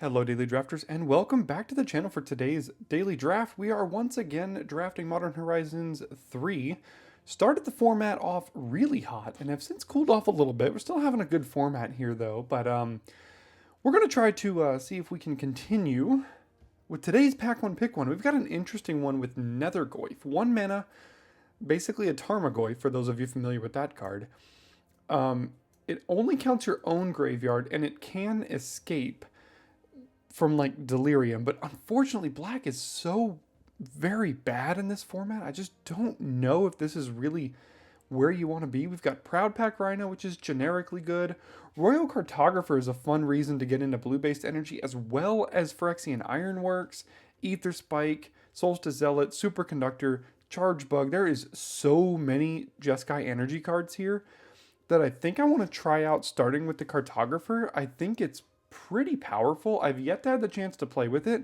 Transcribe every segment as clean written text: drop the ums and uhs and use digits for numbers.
Hello Daily Drafters and welcome back to the channel for today's Daily Draft. We are once again drafting Modern Horizons 3. Started the format off really hot and have since cooled off a little bit. We're still having a good format here though, but we're going to try to see if we can continue with today's Pack 1 Pick 1. We've got an interesting one with Nethergoyf. 1 mana, basically a Tarmogoyf for those of you familiar with that card. It only counts your own graveyard and it can escape from like Delirium, but unfortunately black is so very bad in this format. I just don't know if this is really where you want to be. We've got Proud Pack Rhino, which is generically good. Royal Cartographer is a fun reason to get into blue-based energy, as well as Phyrexian Ironworks, Ether Spike, Solstice Zealot, Superconductor, Charge Bug. There is so many Jeskai energy cards here that I think I want to try out starting with the Cartographer. I think it's pretty powerful. I've yet to have the chance to play with it,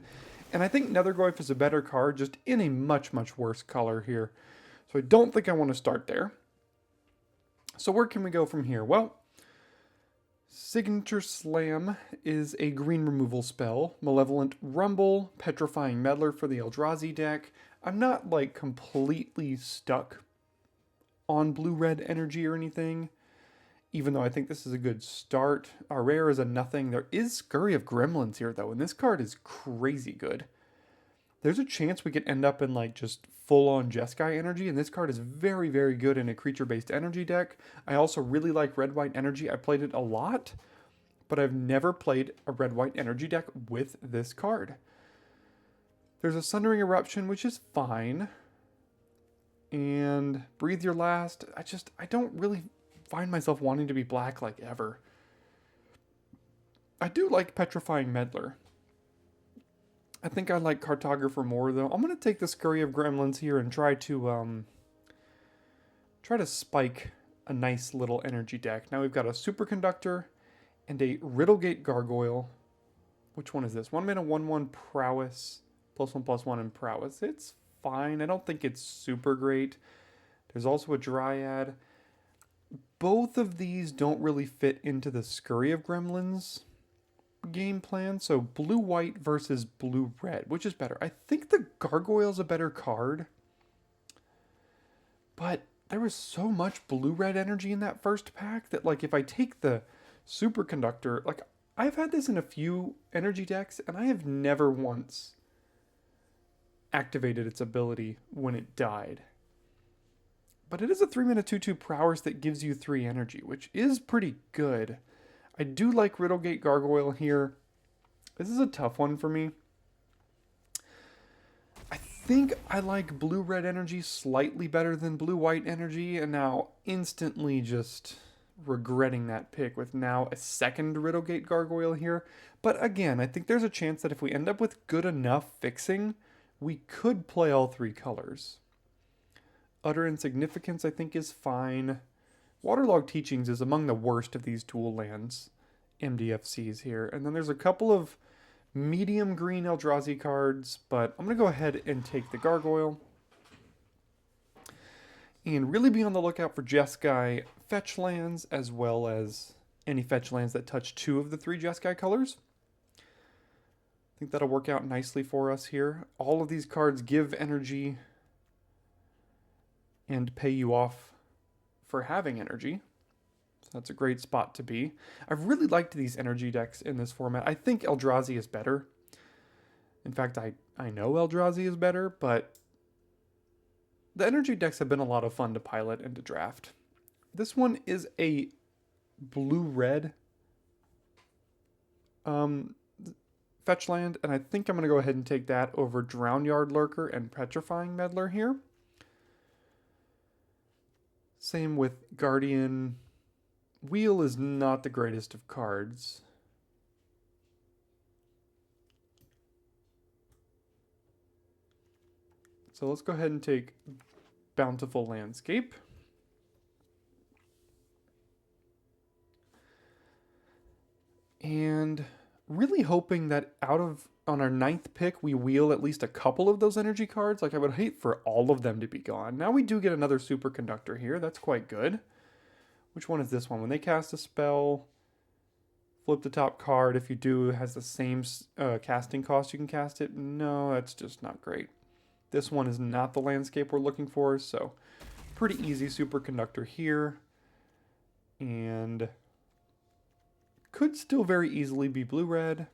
and I think Nethergoyf is a better card, just in a much worse color here. So I don't think I want to start there. So where can we go from here? Well, Signature Slam is a green removal spell. Malevolent Rumble, Petrifying Meddler for the Eldrazi deck. I'm not like completely stuck on blue-red energy or anything, even though I think this is a good start. Our rare is a nothing. There is Scurry of Gremlins here, though, and this card is crazy good. There's a chance we could end up in, like, just full-on Jeskai energy, and this card is very good in a creature-based energy deck. I also really like red-white energy. I played it a lot, but I've never played a red-white energy deck with this card. There's a Sundering Eruption, which is fine. And Breathe Your Last. I don't really find myself wanting to be black like ever. I do like Petrifying Meddler. I think I like Cartographer more though. I'm going to take the Scurry of Gremlins here and try to spike a nice little energy deck. Now we've got a Superconductor and a Riddlegate Gargoyle. Which one is this? 1 mana 1/1 Prowess. +1/+1 in Prowess. It's fine. I don't think it's super great. There's also a Dryad. Both of these don't really fit into the Scurry of Gremlins game plan. So blue-white versus blue-red. Which is better? I think the Gargoyle's a better card. But there was so much blue-red energy in that first pack that, like, if I take the Superconductor, like, I've had this in a few energy decks, and I have never once activated its ability when it died. But it is a 3 mana 2/2 Prowess that gives you 3 energy, which is pretty good. I do like Riddlegate Gargoyle here. This is a tough one for me. I think I like blue-red energy slightly better than blue-white energy, and now instantly just regretting that pick with now a second Riddlegate Gargoyle here. But again, I think there's a chance that if we end up with good enough fixing, we could play all 3 colors. Utter Insignificance, I think, is fine. Waterlogged Teachings is among the worst of these dual lands MDFCs here. And then there's a couple of medium green Eldrazi cards, but I'm going to go ahead and take the Gargoyle. And really be on the lookout for Jeskai fetch lands, as well as any fetch lands that touch 2 of the 3 Jeskai colors. I think that'll work out nicely for us here. All of these cards give energy and pay you off for having energy. So that's a great spot to be. I've really liked these energy decks in this format. I think Eldrazi is better. In fact, I know Eldrazi is better, but the energy decks have been a lot of fun to pilot and to draft. This one is a blue-red fetch land, and I think I'm going to go ahead and take that over Drownyard Lurker and Petrifying Meddler here. Same with Guardian. Wheel is not the greatest of cards. So let's go ahead and take Bountiful Landscape. And really hoping that on our 9th pick, we wheel at least a couple of those energy cards. Like, I would hate for all of them to be gone. Now we do get another Superconductor here. That's quite good. Which one is this one? When they cast a spell, Flip the top card. If you do, it has the same casting cost. You can cast it. No, that's just not great. This one is not the landscape we're looking for, so pretty easy superconductor here. And could still very easily be blue-red.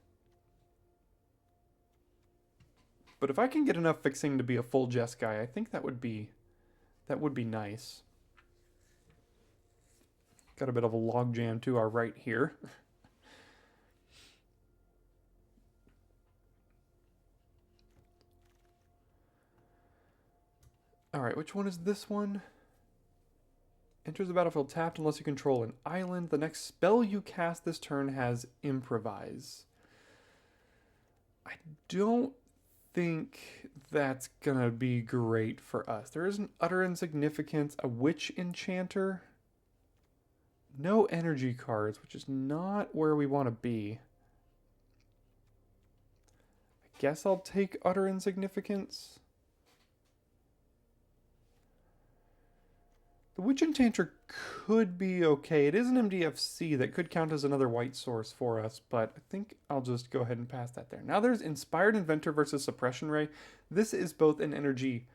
But if I can get enough fixing to be a full Jeskai, I think that would be nice. Got a bit of a logjam to our right here. Alright, which one is this one? Enters the battlefield tapped unless you control an island. The next spell you cast this turn has Improvise. I don't think that's gonna be great for us. There is an Utter Insignificance, a Witch Enchanter. No energy cards, which is not where we want to be. I guess I'll take Utter Insignificance. The Witch Enchanter could be okay. It is an MDFC that could count as another white source for us, but I think I'll just go ahead and pass that there. Now there's Inspired Inventor versus Suppression Ray. This is both an energy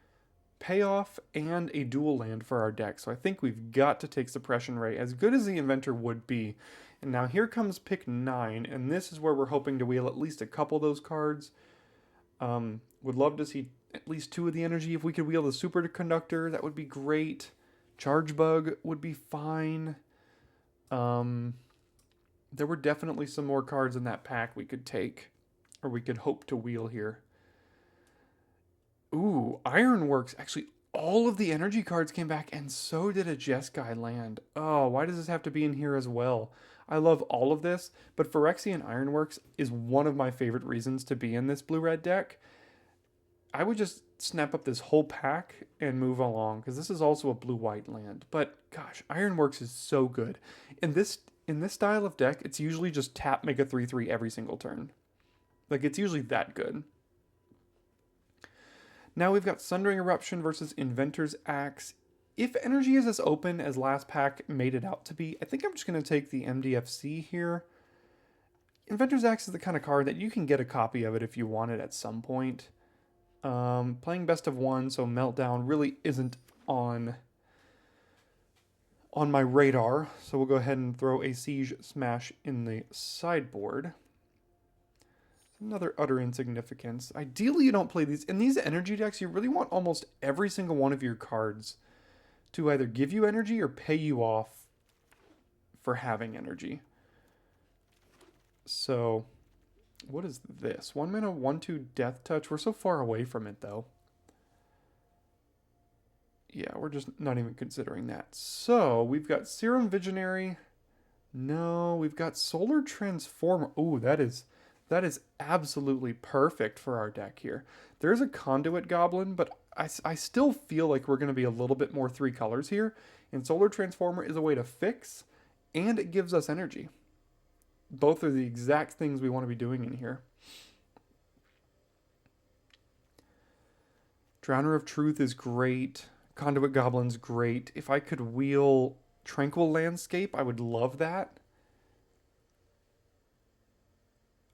payoff and a dual land for our deck, so I think we've got to take Suppression Ray, as good as the Inventor would be. And now here comes pick 9, and this is where we're hoping to wheel at least a couple of those cards. Would love to see at least 2 of the energy. If we could wheel the Superconductor, that would be great. Charge Bug would be fine. There were definitely some more cards in that pack we could take, or we could hope to wheel here. Ooh, Ironworks. Actually, all of the energy cards came back, and so did a Jeskai land. Oh, why does this have to be in here as well? I love all of this, but Phyrexian Ironworks is one of my favorite reasons to be in this blue-red deck. I would just snap up this whole pack and move along, because this is also a blue-white land. But gosh, Ironworks is so good. In this style of deck, it's usually just tap, make a 3/3 every single turn. Like, it's usually that good. Now we've got Sundering Eruption versus Inventor's Axe. If energy is as open as last pack made it out to be, I think I'm just going to take the MDFC here. Inventor's Axe is the kind of card that you can get a copy of it if you want it at some point. Playing best of 1, so Meltdown really isn't on my radar. So we'll go ahead and throw a Siege Smash in the sideboard. Another Utter Insignificance. Ideally, you don't play these. In these energy decks, you really want almost every single one of your cards to either give you energy or pay you off for having energy. So, what is this? 1 mana, 1/2 Death Touch. We're so far away from it, though. Yeah, we're just not even considering that. So, we've got Serum Visionary. No, we've got Solar Transformer. Ooh, that is absolutely perfect for our deck here. There's a Conduit Goblin, but I still feel like we're going to be a little bit more 3 colors here. And Solar Transformer is a way to fix, and it gives us energy. Both are the exact things we want to be doing in here. Drowner of Truth is great. Conduit Goblin's great. If I could wheel Tranquil Landscape, I would love that.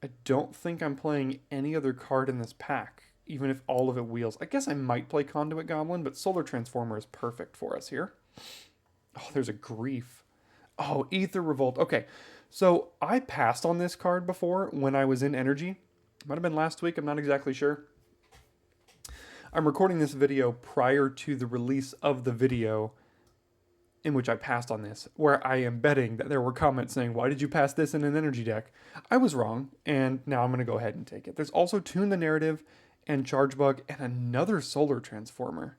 I don't think I'm playing any other card in this pack, even if all of it wheels. I guess I might play Conduit Goblin, but Solar Transformer is perfect for us here. Oh, there's a Grief. Oh, Aether Revolt. Okay, so I passed on this card before when I was in Energy. Might have been last week, I'm not exactly sure. I'm recording this video prior to the release of the video in which I passed on this, where I am betting that there were comments saying, why did you pass this in an energy deck? I was wrong, and now I'm going to go ahead and take it. There's also Tune the Narrative and Charge Bug and another Solar Transformer.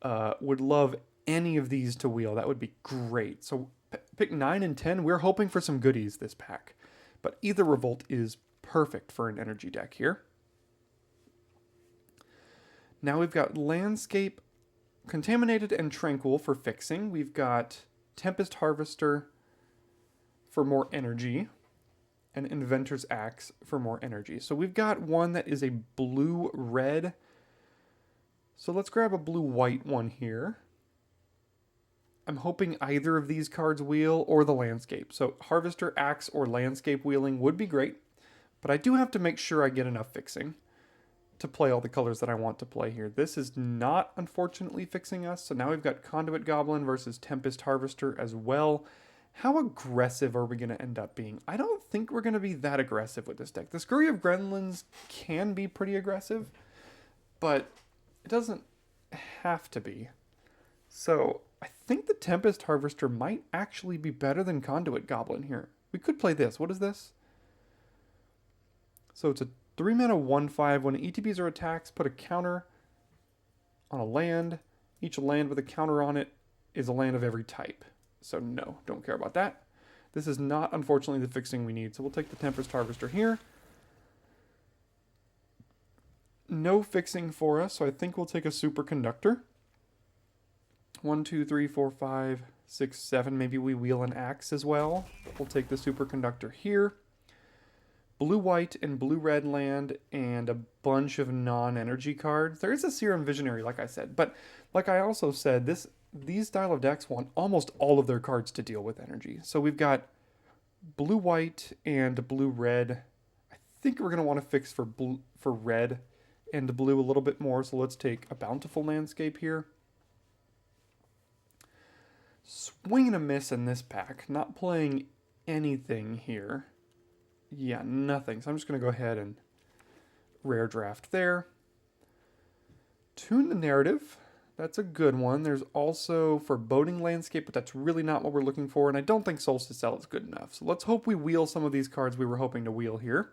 Would love any of these to wheel. That would be great. So pick 9 and 10. We're hoping for some goodies this pack. But Aether Revolt is perfect for an energy deck here. Now we've got Landscape, Contaminated, and Tranquil for fixing. We've got Tempest Harvester for more energy, and Inventor's Axe for more energy. So we've got one that is a blue-red. So let's grab a blue-white one here. I'm hoping either of these cards wheel or the landscape. So Harvester, Axe, or Landscape wheeling would be great, but I do have to make sure I get enough fixing to play all the colors that I want to play here. This is not, unfortunately, fixing us. So now we've got Conduit Goblin versus Tempest Harvester as well. How aggressive are we going to end up being? I don't think we're going to be that aggressive with this deck. The Scurry of Gremlins can be pretty aggressive, but it doesn't have to be. So I think the Tempest Harvester might actually be better than Conduit Goblin here. We could play this. What is this? So it's a 3 mana 1/5. When ETBs are attacks, put a counter on a land. Each land with a counter on it is a land of every type. So no, don't care about that. This is not, unfortunately, the fixing we need. So we'll take the Tempest Harvester here. No fixing for us, so I think we'll take a Superconductor. 1, 2, 3, 4, 5, 6, 7. Maybe we wheel an Axe as well. We'll take the Superconductor here. Blue-white and blue-red land and a bunch of non-energy cards. There is a Serum Visionary, like I said, but like I also said, these style of decks want almost all of their cards to deal with energy. So we've got blue-white and blue-red. I think we're going to want to fix for red and blue a little bit more, so let's take a Bountiful Landscape here. Swing and a miss in this pack. Not playing anything here. Yeah, nothing. So I'm just going to go ahead and rare draft there. Tune the Narrative. That's a good one. There's also Foreboding Landscape, but that's really not what we're looking for, and I don't think Solstice Cell is good enough. So let's hope we wheel some of these cards we were hoping to wheel here.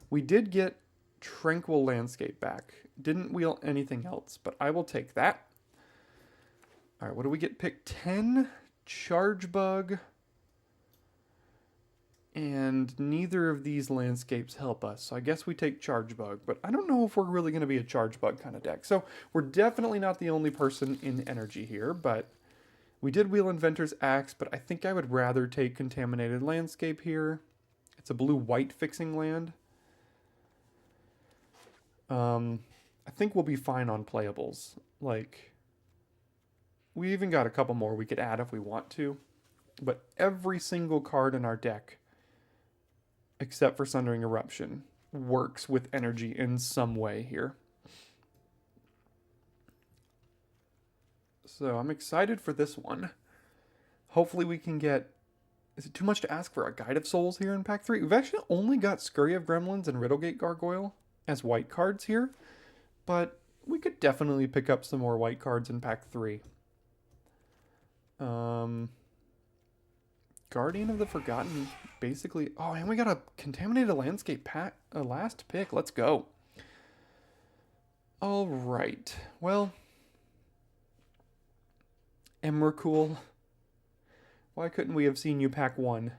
We did get Tranquil Landscape back. Didn't wheel anything else, but I will take that. All right, what do we get? Pick 10, Charge Bug, and neither of these landscapes help us. So I guess we take Charge Bug, but I don't know if we're really going to be a Charge Bug kind of deck. So we're definitely not the only person in energy here, but we did wheel Inventor's Axe, but I think I would rather take Contaminated Landscape here. It's a blue-white fixing land. I think we'll be fine on playables. Like, we even got a couple more we could add if we want to, but every single card in our deck, except for Sundering Eruption, works with energy in some way here. So I'm excited for this one. Hopefully we can get... Is it too much to ask for a Guide of Souls here in Pack 3? We've actually only got Scurry of Gremlins and Riddlegate Gargoyle as white cards here, but we could definitely pick up some more white cards in Pack 3. Guardian of the Forgotten, basically. Oh, and we got a Contaminated Landscape pack, a last pick. Let's go. All right. Well, Emrakul. Why couldn't we have seen you pack 1?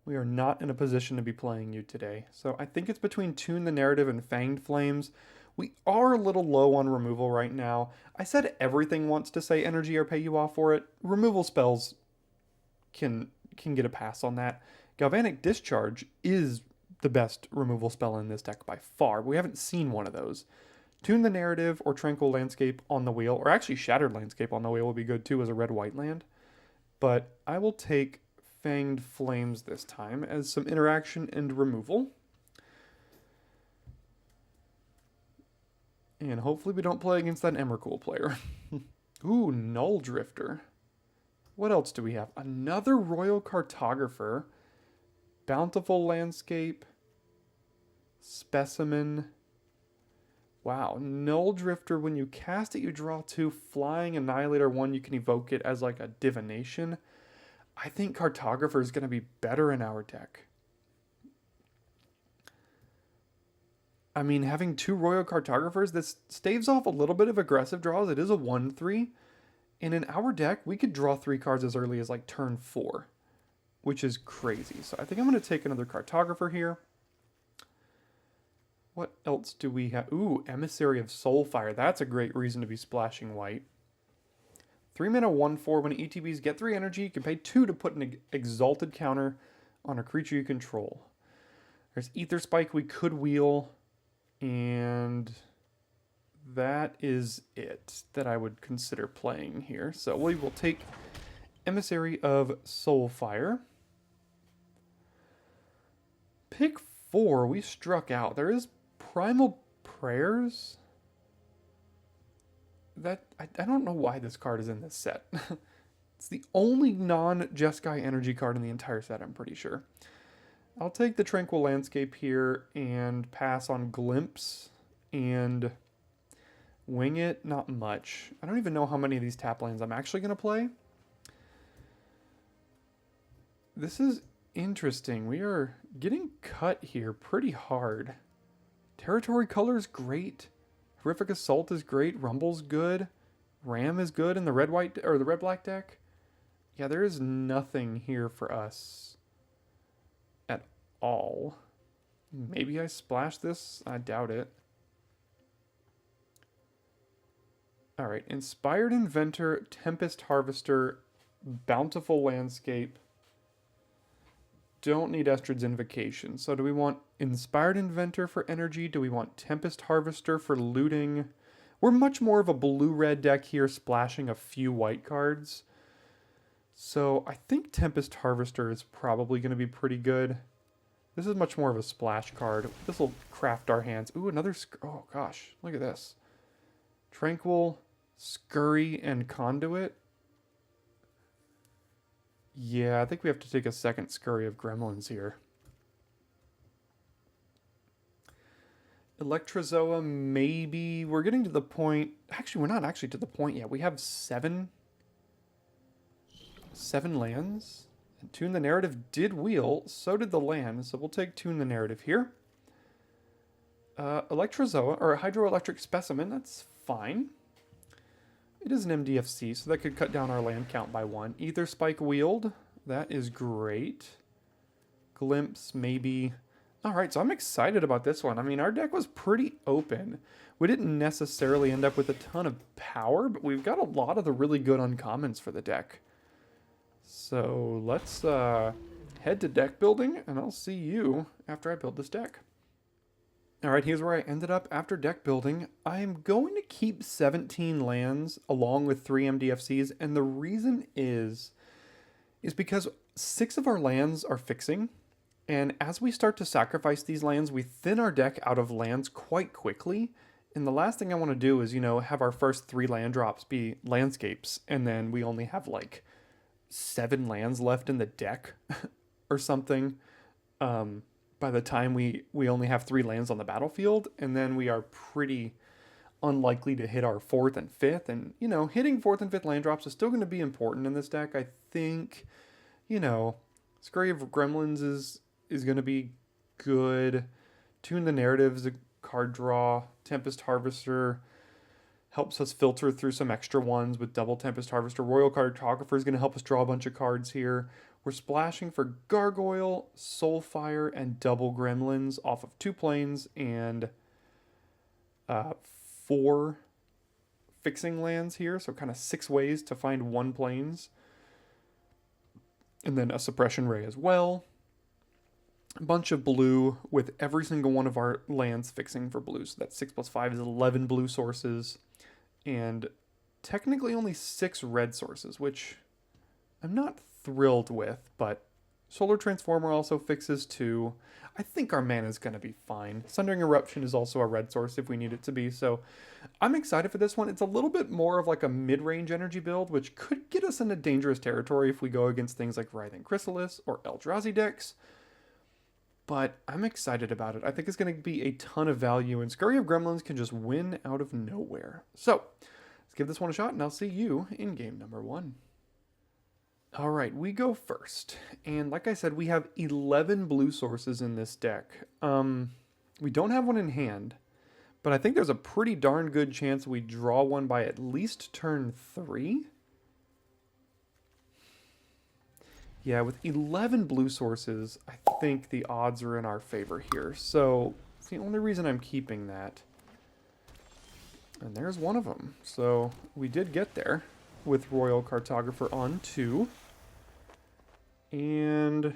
We are not in a position to be playing you today. So I think it's between Tune the Narrative and Fanged Flames. We are a little low on removal right now. I said everything wants to say energy or pay you off for it. Removal spells can get a pass on that. Galvanic Discharge is the best removal spell in this deck by far. We haven't seen one of those. Tune the Narrative or Tranquil Landscape on the wheel, or actually Shattered Landscape on the wheel would be good too as a red-white land. But I will take Fanged Flames this time as some interaction and removal. And hopefully we don't play against that Emrakul player. Ooh, Null Drifter. What else do we have? Another Royal Cartographer. Bountiful Landscape. Specimen. Wow. Null Drifter, when you cast it, you draw 2. Flying Annihilator 1, you can evoke it as like a divination. I think Cartographer is going to be better in our deck. I mean, having 2 Royal Cartographers, this staves off a little bit of aggressive draws. It is a 1/3. And in our deck, we could draw 3 cards as early as like turn 4, which is crazy. So I think I'm going to take another Cartographer here. What else do we have? Ooh, Emissary of Soulfire. That's a great reason to be splashing white. 3 mana 1/4. When ETBs get 3 energy, you can pay 2 to put an Exalted counter on a creature you control. There's Ether Spike we could wheel. And that is it that I would consider playing here. So we will take Emissary of Soulfire. Pick 4, we struck out. There is Primal Prayers. I don't know why this card is in this set. It's the only non-Jeskai energy card in the entire set, I'm pretty sure. I'll take the Tranquil Landscape here and pass on Glimpse and wing it. Not much. I don't even know how many of these tap lands I'm actually going to play. This is interesting. We are getting cut here pretty hard. Territory Color is great. Horrific Assault is great. Rumble's good. Ram is good in the red-white or the red-black deck. Yeah, there is nothing here for us at all. Maybe I splash this? I doubt it. Alright, Inspired Inventor, Tempest Harvester, Bountiful Landscape. Don't need Estrid's Invocation. So do we want Inspired Inventor for energy? Do we want Tempest Harvester for looting? We're much more of a blue-red deck here, splashing a few white cards. So I think Tempest Harvester is probably going to be pretty good. This is much more of a splash card. This will craft our hands. Ooh, another... Oh, gosh. Look at this. Tranquil, Scurry, and Conduit. Yeah, I think we have to take a second Scurry of Gremlins here. Electrozoa, maybe. We're getting to the point... Actually, we're not actually to the point yet. We have 7 lands. And Tune the Narrative did wheel. So did the land. So we'll take Tune the Narrative here. Electrozoa, or a Hydroelectric Specimen. That's fine. It is an MDFC, so that could cut down our land count by 1. Ether Spike Wield. That is great. Glimpse, maybe. Alright, so I'm excited about this one. I mean, our deck was pretty open. We didn't necessarily end up with a ton of power, but we've got a lot of the really good uncommons for the deck. So let's head to deck building, and I'll see you after I build this deck. Alright, here's where I ended up after deck building. I'm going to keep 17 lands along with 3 MDFCs, and the reason is because 6 of our lands are fixing, and as we start to sacrifice these lands, we thin our deck out of lands quite quickly, and the last thing I want to do is, you know, have our first 3 land drops be landscapes, and then we only have like 7 lands left in the deck or something. By the time we only have 3 lands on the battlefield, and then we are pretty unlikely to hit our 4th and 5th. And, you know, hitting 4th and 5th land drops is still going to be important in this deck. I think, you know, Scurry of Gremlins is going to be good. Tune the Narrative is a card draw. Tempest Harvester helps us filter through some extra ones with double Tempest Harvester. Royal Cartographer is going to help us draw a bunch of cards here. We're splashing for Gargoyle, Soulfire, and double Gremlins off of 2 planes and 4 fixing lands here. So kind of 6 ways to find 1 planes. And then a Suppression Ray as well. A bunch of blue with every single one of our lands fixing for blue. So that's 6 plus 5 is 11 blue sources. And technically only 6 red sources, which I'm not thrilled with, but Solar Transformer also fixes 2. I think our mana is going to be fine. Sundering Eruption is also a red source if we need it to be, so I'm excited for this one. It's a little bit more of like a mid-range energy build, which could get us into dangerous territory if we go against things like Writhing Chrysalis or Eldrazi decks, but I'm excited about it. I think it's going to be a ton of value, and Scurry of Gremlins can just win out of nowhere. So, let's give this one a shot, and I'll see you in game number 1. Alright, we go first, and like I said, we have 11 blue sources in this deck. We don't have one in hand, but I think there's a pretty darn good chance we draw one by at least turn 3. Yeah, with 11 blue sources, I think the odds are in our favor here, so it's the only reason I'm keeping that. And there's one of them, so we did get there with Royal Cartographer on 2. And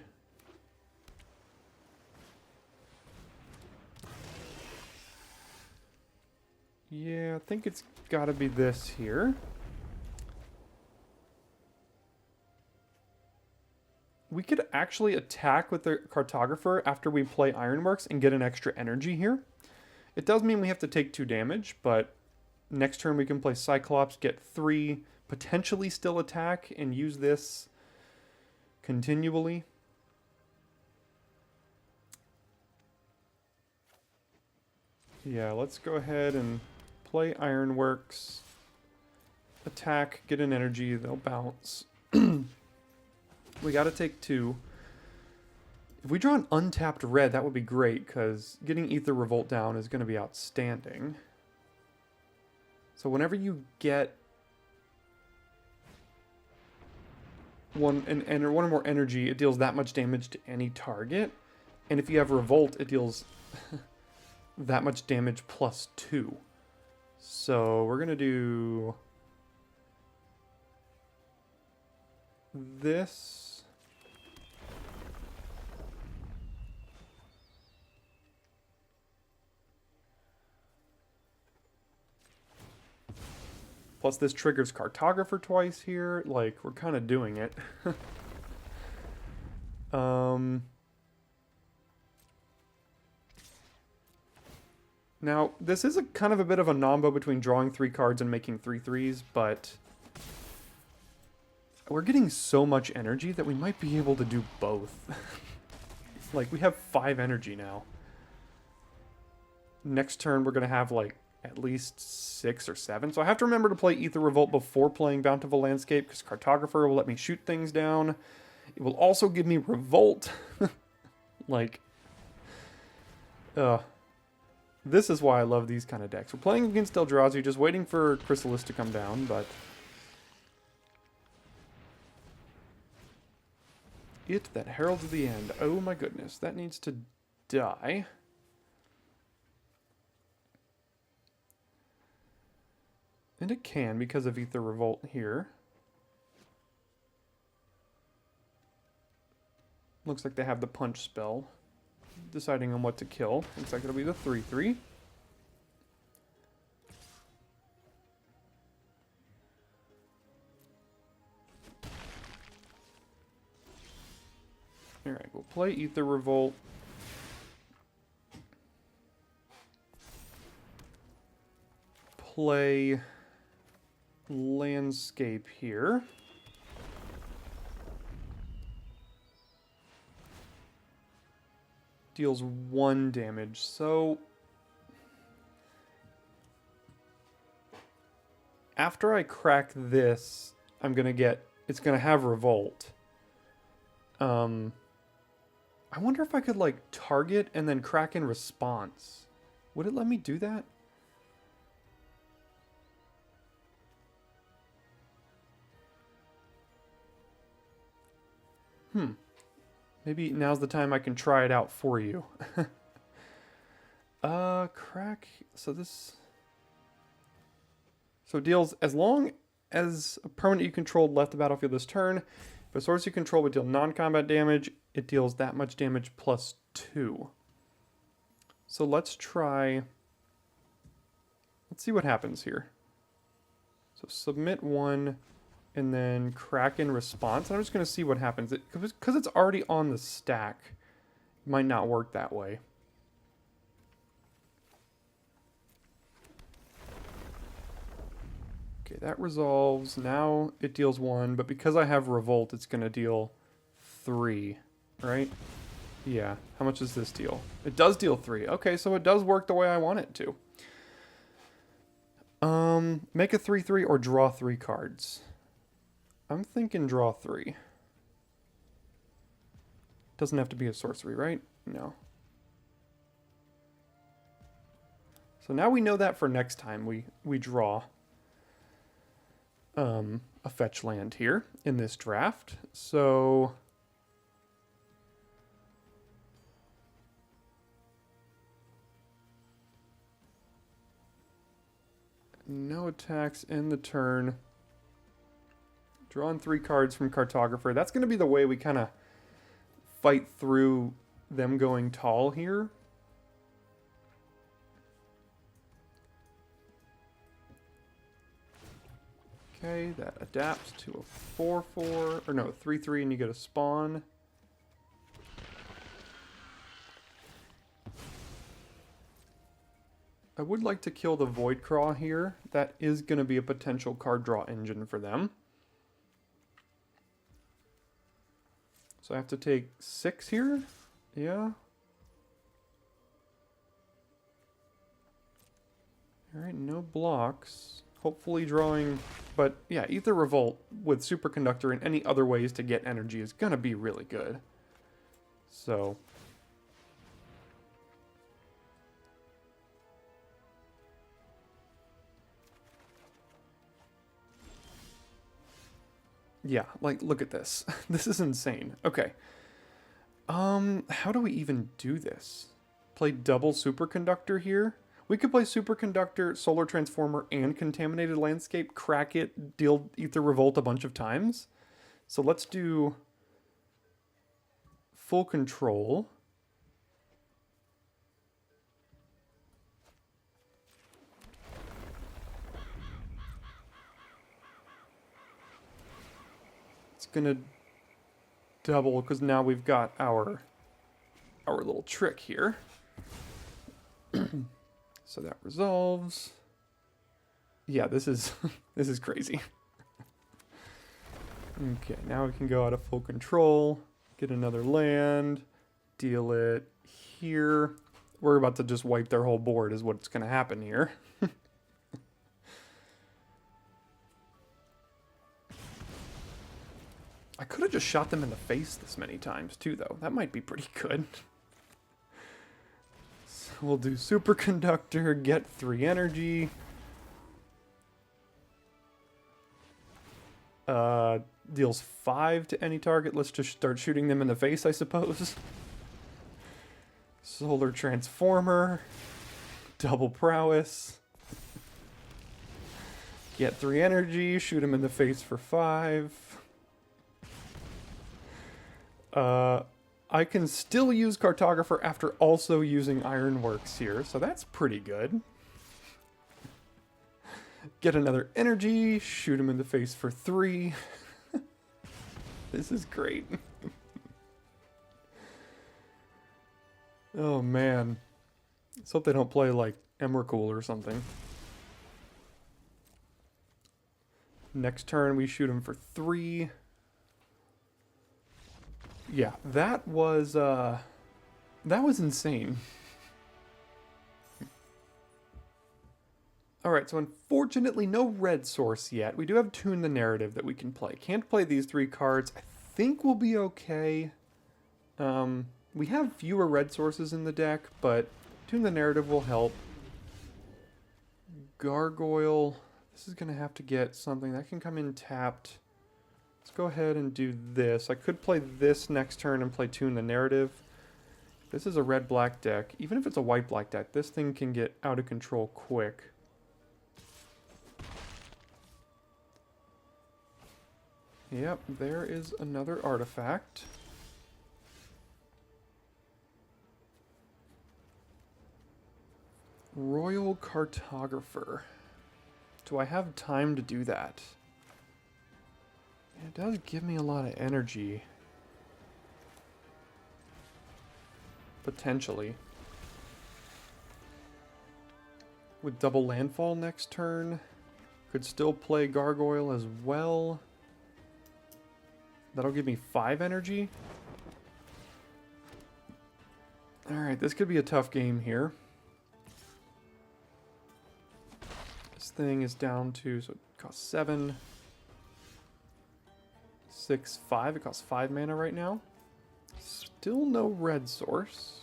yeah, I think it's got to be this here. we could actually attack with the Cartographer after we play Ironworks and get an extra energy here. It does mean we have to take 2 damage, but next turn we can play Cyclops, get 3, potentially still attack, and use this continually. Yeah, let's go ahead and play Ironworks. Attack, get an energy, they'll bounce. We gotta take 2. If we draw an untapped red, that would be great, because getting Ether Revolt down is going to be outstanding. So whenever you get one or more energy, it deals that much damage to any target. And if you have Revolt, it deals that much damage plus 2. So we're going to do this. Plus this triggers Cartographer twice here. Like, we're kind of doing it. Now, this is a kind of a bit of a nombo between drawing 3 cards and making 3 3s, but we're getting so much energy that we might be able to do both. Like, we have 5 energy now. Next turn, we're going to have, like, at least 6 or 7. So I have to remember to play Ether Revolt before playing Bountiful Landscape, because Cartographer will let me shoot things down. It will also give me Revolt. Like, this is why I love these kind of decks. We're playing against Eldrazi, just waiting for Chrysalis to come down, but it that heralds the end. Oh my goodness, that needs to die. And it can because of Ether Revolt here. Looks like they have the punch spell. Deciding on what to kill. Looks like it'll be the 3/3. Alright, we'll play Ether Revolt. Play Landscape here. Deals 1 damage, so after I crack this, I'm gonna get, it's gonna have Revolt. I wonder if I could like target and then crack in response. Would it let me do that? Maybe now's the time I can try it out for you. Crack. So this... So it deals, as long as a permanent you controlled left the battlefield this turn, if a source you control would deal non-combat damage, it deals that much damage plus 2. So let's try... Let's see what happens here. So submit 1... and then crack in response. And I'm just going to see what happens. Because it's already on the stack, it might not work that way. Okay, that resolves. Now it deals 1, but because I have Revolt, it's going to deal 3, right? Yeah. How much does this deal? It does deal 3. Okay, so it does work the way I want it to. Make a 3/3 or draw 3 cards. I'm thinking draw 3. Doesn't have to be a sorcery, right? No. So now we know that for next time we draw a fetch land here in this draft. So no attacks in the turn. Drawing 3 cards from Cartographer. That's going to be the way we kind of fight through them going tall here. Okay, that adapts to a 4/4, or no, 3/3, and you get a spawn. I would like to kill the Void Craw here. That is going to be a potential card draw engine for them. So I have to take 6 here? Yeah. Alright, no blocks. Hopefully drawing... But yeah, Ether Revolt with Superconductor and any other ways to get energy is going to be really good. So... yeah, like, look at this. This is insane. Okay. How do we even do this? Play double Superconductor here? We could play Superconductor, Solar Transformer, and Contaminated Landscape, crack it, deal Ether Revolt a bunch of times. So let's do full control. It's gonna double because now we've got our little trick here. So that resolves. Yeah, this is this is crazy. Okay, now we can go out of full control, get another land, deal it here. We're about to just wipe their whole board is what's going to happen here. I could have just shot them in the face this many times too, though. That might be pretty good. So we'll do Superconductor, get 3 energy. Deals 5 to any target. Let's just start shooting them in the face, I suppose. Solar Transformer. Double Prowess. Get 3 energy, shoot him in the face for 5. I can still use Cartographer after also using Ironworks here, so that's pretty good. Get another energy, shoot him in the face for 3. This is great. Oh man. Let's hope they don't play like Emrakul or something. Next turn we shoot him for 3. Yeah, that was insane. Alright, so unfortunately no red source yet. We do have Tune the Narrative that we can play. Can't play these 3 cards. I think we'll be okay. We have fewer red sources in the deck, but Tune the Narrative will help. Gargoyle. This is going to have to get something that can come in tapped. Let's go ahead and do this. I could play this next turn and play Tune the Narrative. This is a red-black deck. Even if it's a white-black deck, this thing can get out of control quick. Yep, there is another artifact. Royal Cartographer. Do I have time to do that? It does give me a lot of energy. Potentially. With double landfall next turn. Could still play Gargoyle as well. That'll give me 5 energy. Alright, this could be a tough game here. This thing is down to, so it costs 7. 6, 5. It costs 5 mana right now. Still no red source.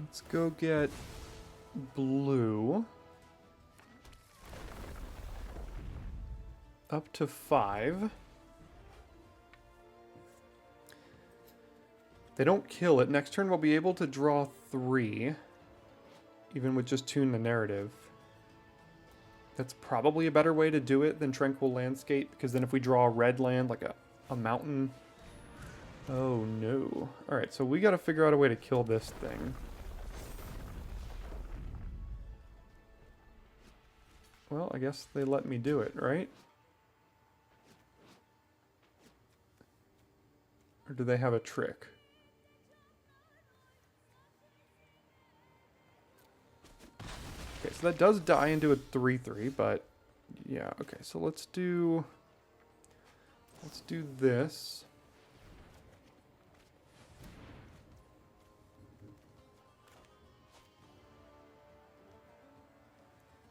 Let's go get blue. Up to 5. They don't kill it. Next turn we'll be able to draw 3. Even with just Tune the Narrative. That's probably a better way to do it than Tranquil Landscape, because then if we draw a red land, like a mountain... Oh no. Alright, so we gotta figure out a way to kill this thing. I guess they let me do it, right? Or do they have a trick? Okay, so that does die into a 3/3, but yeah, okay, so let's do this.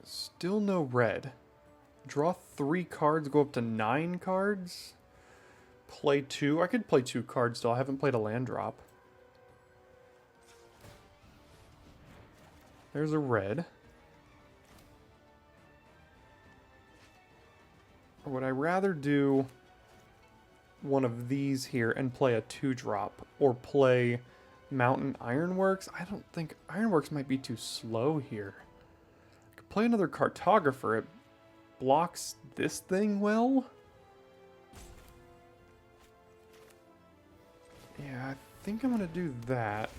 Still no red. Draw 3 cards, go up to 9 cards. Play 2. I could play 2 cards still. I haven't played a land drop. There's a red. Or would I rather do one of these here and play a 2-drop? Or play Mountain Ironworks? I don't think... Ironworks might be too slow here. I could play another Cartographer. It blocks this thing well. Yeah, I think I'm going to do that.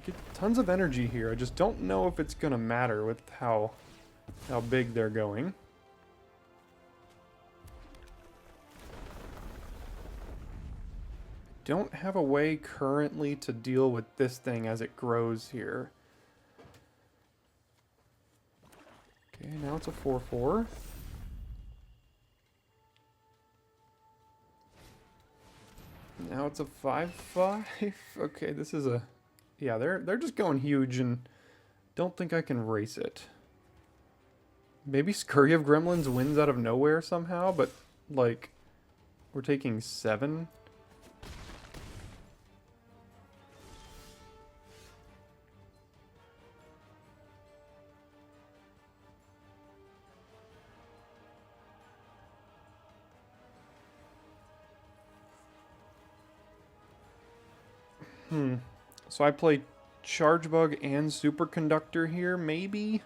Get tons of energy here. I just don't know if it's going to matter with how big they're going. Don't have a way currently to deal with this thing as it grows here. Okay, now it's a 4/4. Now it's a 5/5. Okay, this is a... Yeah, they're just going huge and don't think I can race it. Maybe Scurry of Gremlins wins out of nowhere somehow, but like we're taking 7. So I play Charge Bug and Superconductor here, maybe?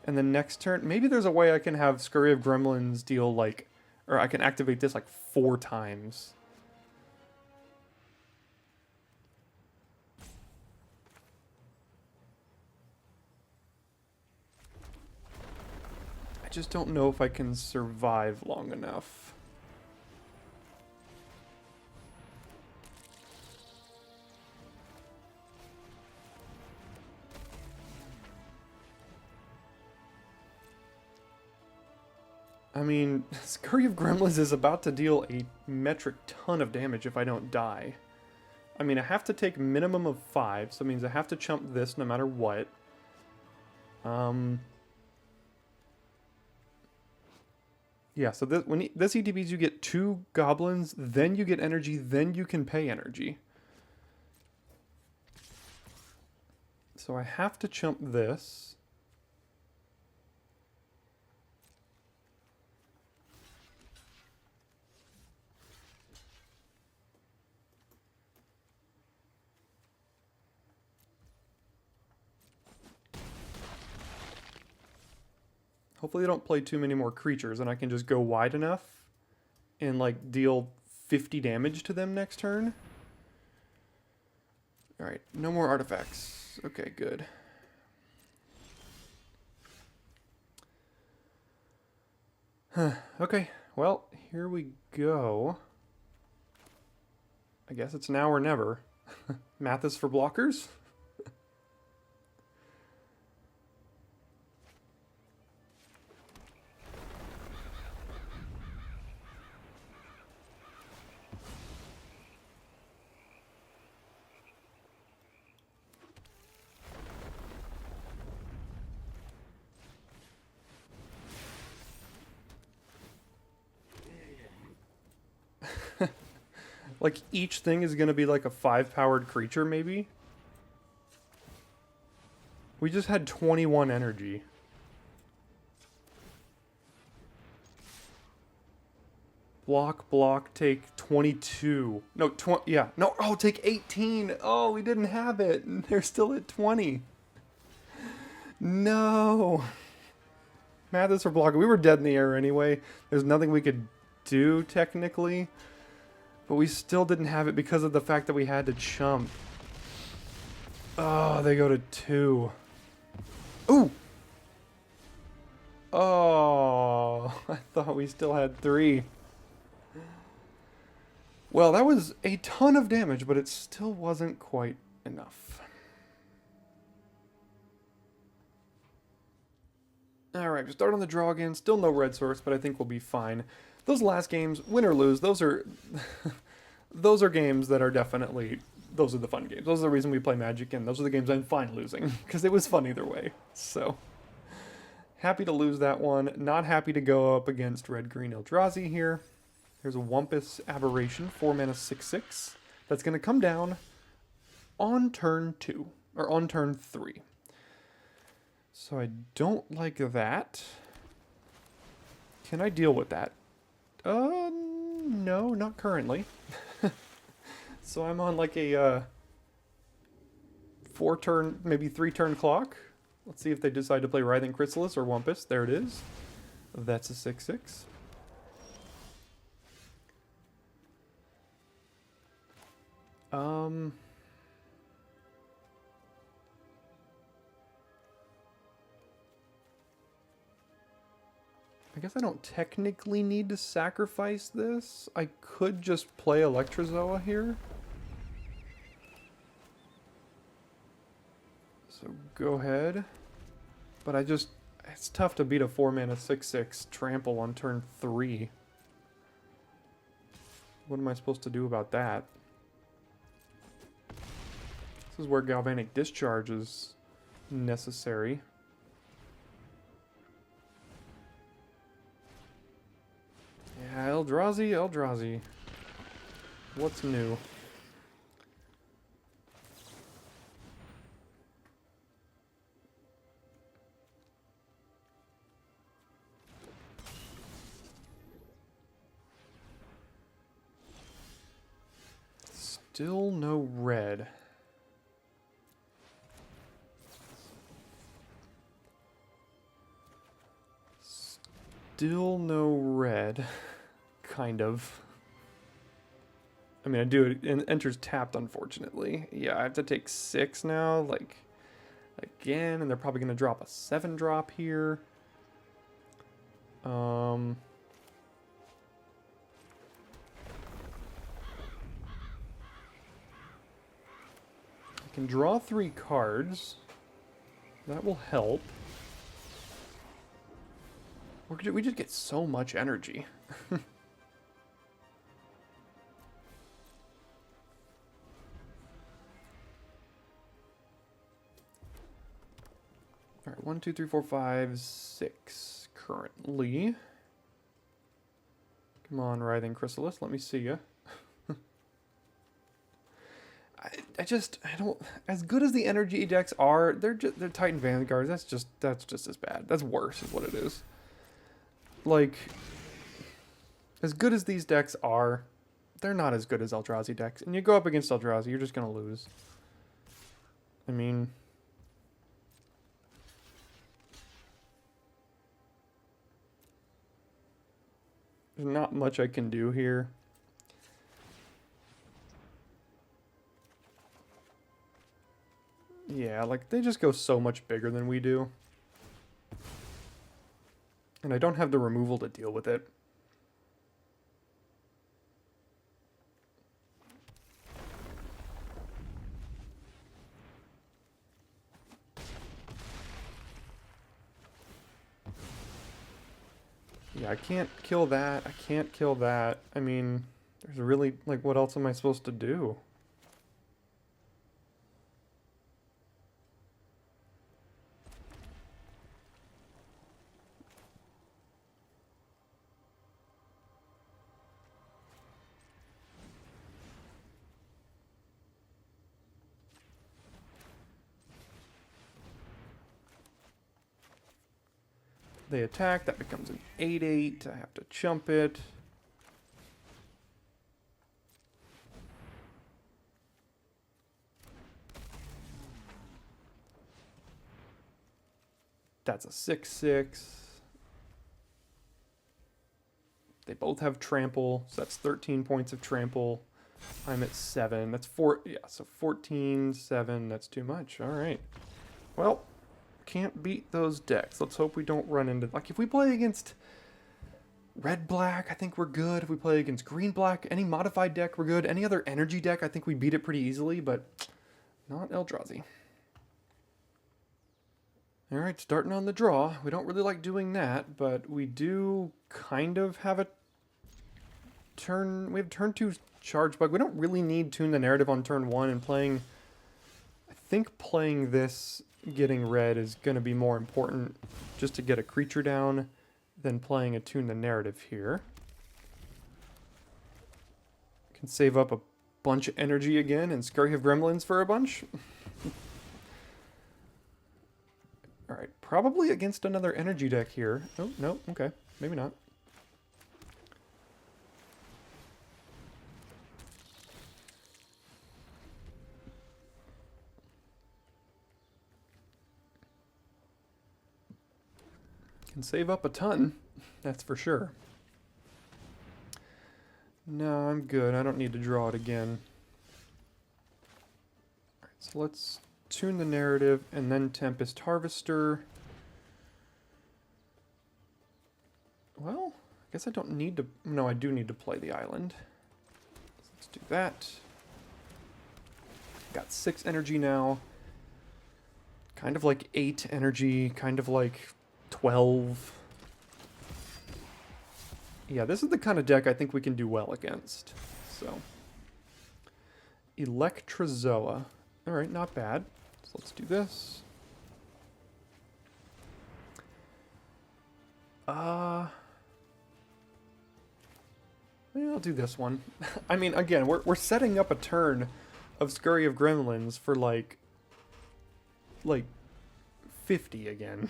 And then next turn, maybe there's a way I can have Scurry of Gremlins deal like, or I can activate this like 4 times. I just don't know if I can survive long enough. I mean, Scurry of Gremlins is about to deal a metric ton of damage if I don't die. I mean, I have to take minimum of 5, so it means I have to chump this no matter what. Yeah, so when this ETBs, you get 2 goblins, then you get energy, then you can pay energy. So I have to chump this. Hopefully they don't play too many more creatures and I can just go wide enough and like deal 50 damage to them next turn. Alright, no more artifacts. Okay, good. Okay, well, here we go. I guess it's now or never. Math is for blockers? Like, each thing is going to be like a 5-powered creature, maybe? We just had 21 energy. Block, take 22. No, yeah. No, oh, take 18. Oh, we didn't have it. And they're still at 20. No. Math is for blocker. We were dead in the air anyway. There's nothing we could do, technically. But we still didn't have it because of the fact that we had to chump. Oh, they go to 2. Ooh! Oh, I thought we still had 3. Well, that was a ton of damage, but it still wasn't quite enough. Alright, we start on the draw again. Still no red source, but I think we'll be fine. Those last games, win or lose, those are those are games that are definitely, those are the fun games. Those are the reason we play Magic, and those are the games I'm fine losing, because it was fun either way. So, happy to lose that one. Not happy to go up against red-green Eldrazi here. There's a Wumpus Aberration, 4 mana 6/6. That's going to come down on turn 2, or on turn 3. So I don't like that. Can I deal with that? No, not currently. So I'm on like a 4-turn, maybe 3-turn clock. Let's see if they decide to play Writhing Chrysalis or Wumpus. There it is. That's a 6/6. I guess I don't technically need to sacrifice this. I could just play Electrozoa here. So go ahead. But it's tough to beat a 4 mana 6/6 trample on turn 3. What am I supposed to do about that? This is where Galvanic Discharge is necessary. Yeah, Eldrazi. What's new? Still no red. Still no red. Kind of. I mean, I do. It enters tapped, unfortunately. Yeah, I have to take 6 now, like, again, and they're probably going to drop a 7-drop here. I can draw 3 cards. That will help. We just get so much energy. Alright, 1, 2, 3, 4, 5, 6 currently. Come on, Writhing Chrysalis, let me see ya. I don't, as good as the energy decks are, they're Titan Vanguards, that's just as bad. That's worse is what it is. Like, as good as these decks are, they're not as good as Eldrazi decks. And you go up against Eldrazi, you're just gonna lose. I mean, there's not much I can do here. Yeah, like, they just go so much bigger than we do. And I don't have the removal to deal with it. Yeah, I can't kill that. I can't kill that. I mean, there's really, like, what else am I supposed to do? They attack, that becomes an 8/8. I have to chump it. That's a 6/6. They both have trample, so that's 13 points of trample. I'm at 7. That's 4. Yeah, so 14, 7. That's too much. All right. Well, can't beat those decks. Let's hope we don't run into... Like, if we play against red-black, I think we're good. If we play against green-black, any modified deck, we're good. Any other energy deck, I think we beat it pretty easily, but not Eldrazi. Alright, starting on the draw. We don't really like doing that, but we do kind of have a turn... We have turn 2 Charge Bug. We don't really need Tune the Narrative on turn 1, and playing... I think playing this, getting red, is going to be more important just to get a creature down than playing a Tune the Narrative here. Can save up a bunch of energy again and Scurry of Gremlins for a bunch. Alright, probably against another energy deck here. Oh, no, okay. Maybe not. Can save up a ton, that's for sure. No, I'm good. I don't need to draw it again. Alright, so let's Tune the Narrative and then Tempest Harvester. Well, I guess I don't need to... No, I do need to play the island. So let's do that. Got 6 energy now. Kind of like 8 energy, kind of like 12. Yeah, this is the kind of deck I think we can do well against. So, Electrozoa. Alright, not bad. So let's do this. Yeah, I'll do this one. I mean, again, we're setting up a turn of Scurry of Gremlins for like 50 again.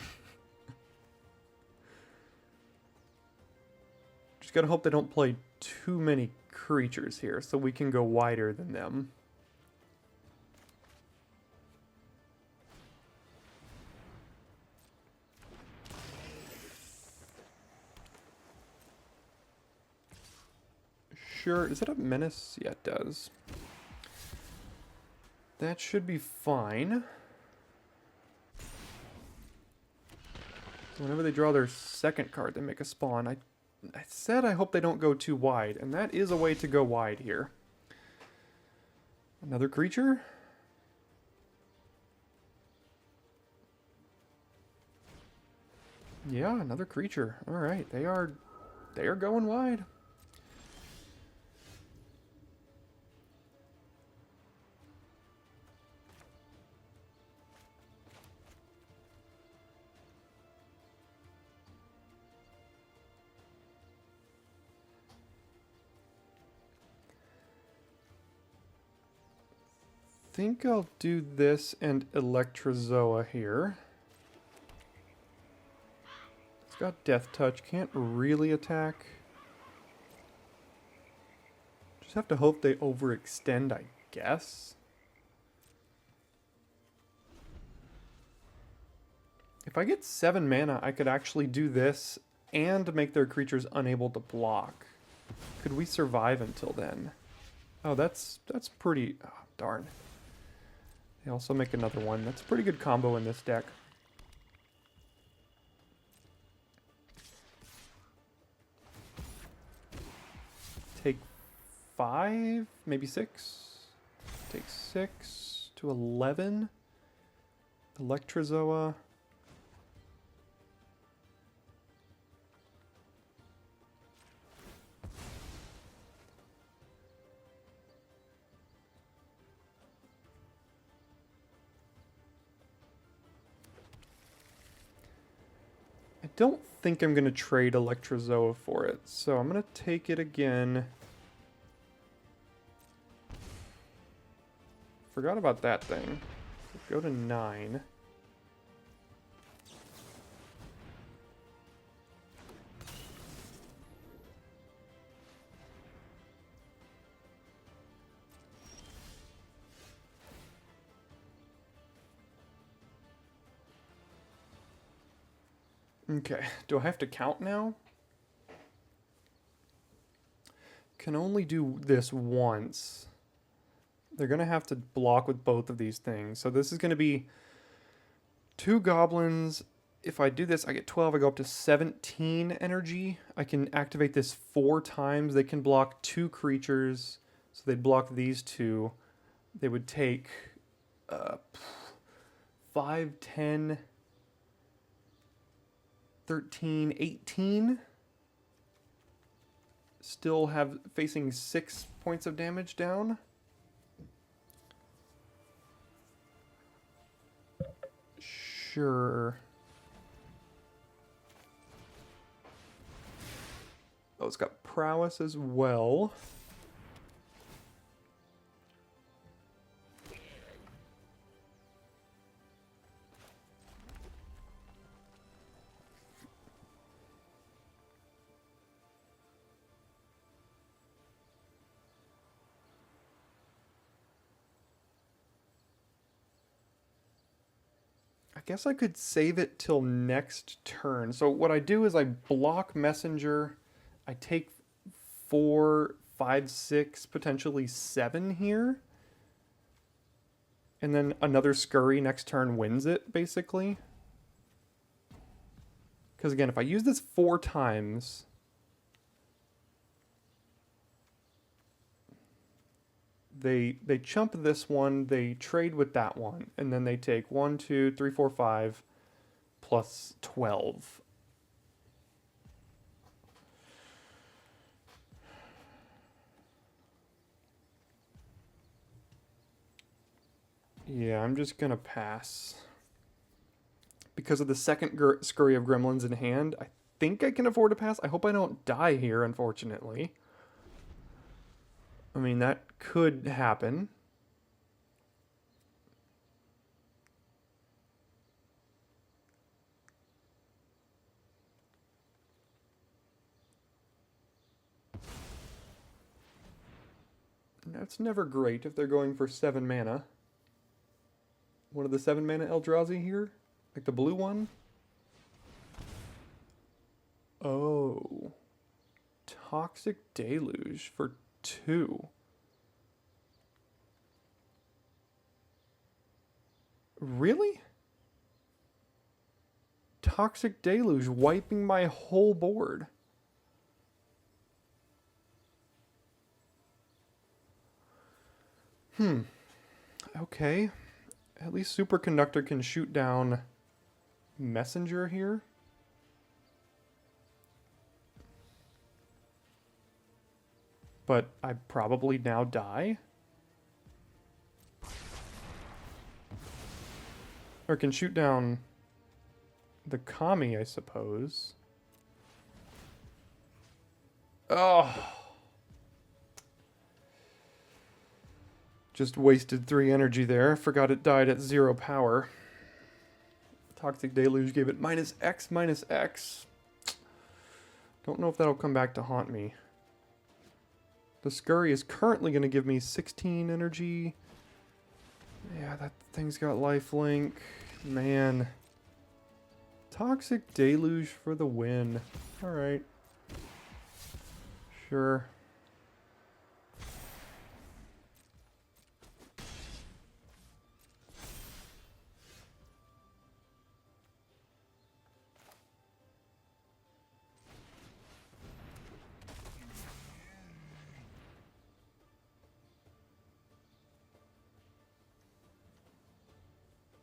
Just gotta hope they don't play too many creatures here so we can go wider than them. Sure, does it have Menace? Yeah, it does. That should be fine. Whenever they draw their second card, they make a spawn. I said I hope they don't go too wide, and that is a way to go wide here. Another creature? Yeah, another creature. Alright, they are going wide. I think I'll do this and Electrozoa here. It's got Death Touch, can't really attack. Just have to hope they overextend, I guess. If I get 7 mana, I could actually do this and make their creatures unable to block. Could we survive until then? Oh, that's pretty... Oh, darn. They also make another one. That's a pretty good combo in this deck. Take 5, maybe 6. Take 6 to 11. Electrozoa. I don't think I'm going to trade Electrozoa for it, so I'm going to take it again. Forgot about that thing. Go to 9. Okay, do I have to count now? Can only do this once. They're going to have to block with both of these things. So this is going to be 2 goblins. If I do this, I get 12. I go up to 17 energy. I can activate this 4 times. They can block 2 creatures. So they'd block these 2. They would take 5, 10, 13, 18. Still have facing 6 points of damage down. Sure. Oh, it's got prowess as well. I guess I could save it till next turn. So what I do is I block messenger. I take 4, 5, 6, potentially 7 here. And then another scurry next turn wins it, basically. Because again, if I use this 4 times, they chump this one, they trade with that one, and then they take 1, 2, 3, 4, 5, plus 12. Yeah, I'm just gonna pass. Because of the second scurry of gremlins in hand, I think I can afford to pass. I hope I don't die here, unfortunately. I mean, that could happen. That's never great if they're going for 7 mana. One of the 7 mana Eldrazi here? Like the blue one? Oh. Toxic Deluge for 2. Really? Toxic Deluge wiping my whole board. Okay. At least Superconductor can shoot down Messenger here. But I probably now die. Or can shoot down the Kami, I suppose. Oh. Just wasted 3 energy there. Forgot it died at 0 power. Toxic Deluge gave it -X, -X. Don't know if that'll come back to haunt me. The Scurry is currently going to give me 16 energy. Yeah, that thing's got lifelink. Man. Toxic Deluge for the win. Alright. Sure.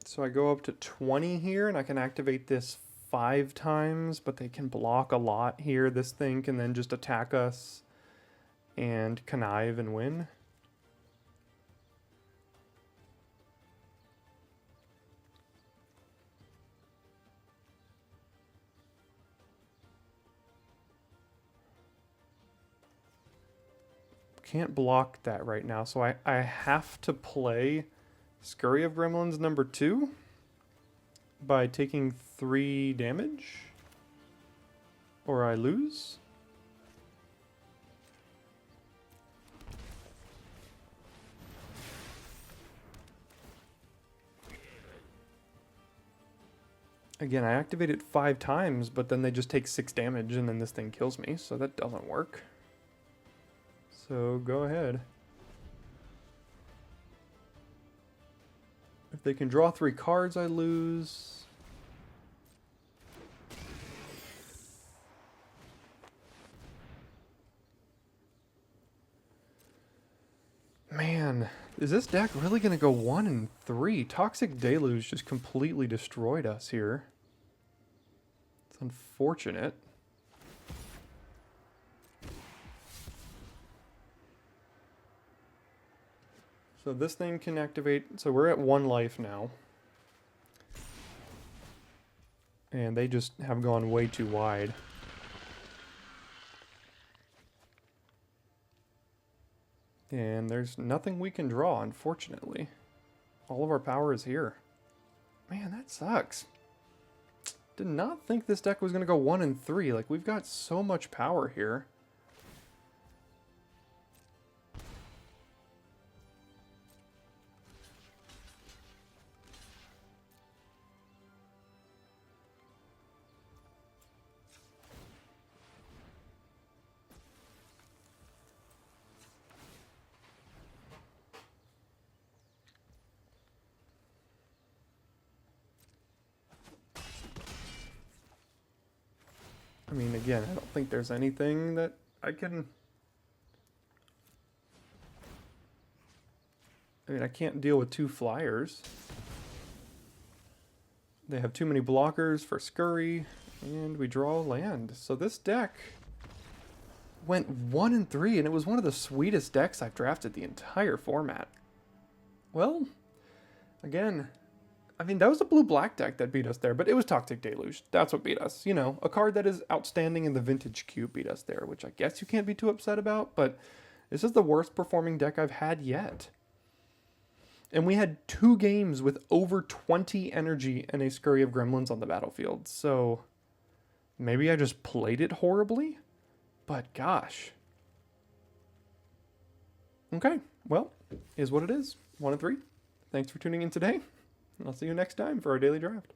So I go up to 20 here, and I can activate this 5 times, but they can block a lot here. This thing can then just attack us and connive and win. Can't block that right now, so I have to play Scurry of Gremlins number 2 by taking 3 damage, or I lose. Again, I activate it 5 times, but then they just take 6 damage and then this thing kills me, so that doesn't work. So go ahead. If they can draw 3 cards, I lose. Man, is this deck really going to go 1 and 3? Toxic Deluge just completely destroyed us here. It's unfortunate. So this thing can activate, so we're at 1 life now. And they just have gone way too wide. And there's nothing we can draw, unfortunately. All of our power is here. Man, that sucks. Did not think this deck was going to go 1 and 3. Like, we've got so much power here. I mean, again, I don't think there's anything that I can... I mean, I can't deal with 2 flyers. They have too many blockers for Scurry, and we draw land. So this deck went 1 and 3, and it was one of the sweetest decks I've drafted the entire format. Well, again, I mean, that was a blue-black deck that beat us there, but it was Toxic Deluge. That's what beat us. You know, a card that is outstanding in the Vintage Cube beat us there, which I guess you can't be too upset about, but this is the worst performing deck I've had yet. And we had 2 games with over 20 energy and a Scurry of Gremlins on the battlefield, so maybe I just played it horribly? But gosh. Okay, well, is what it is. 1 and 3. Thanks for tuning in today. I'll see you next time for our daily draft.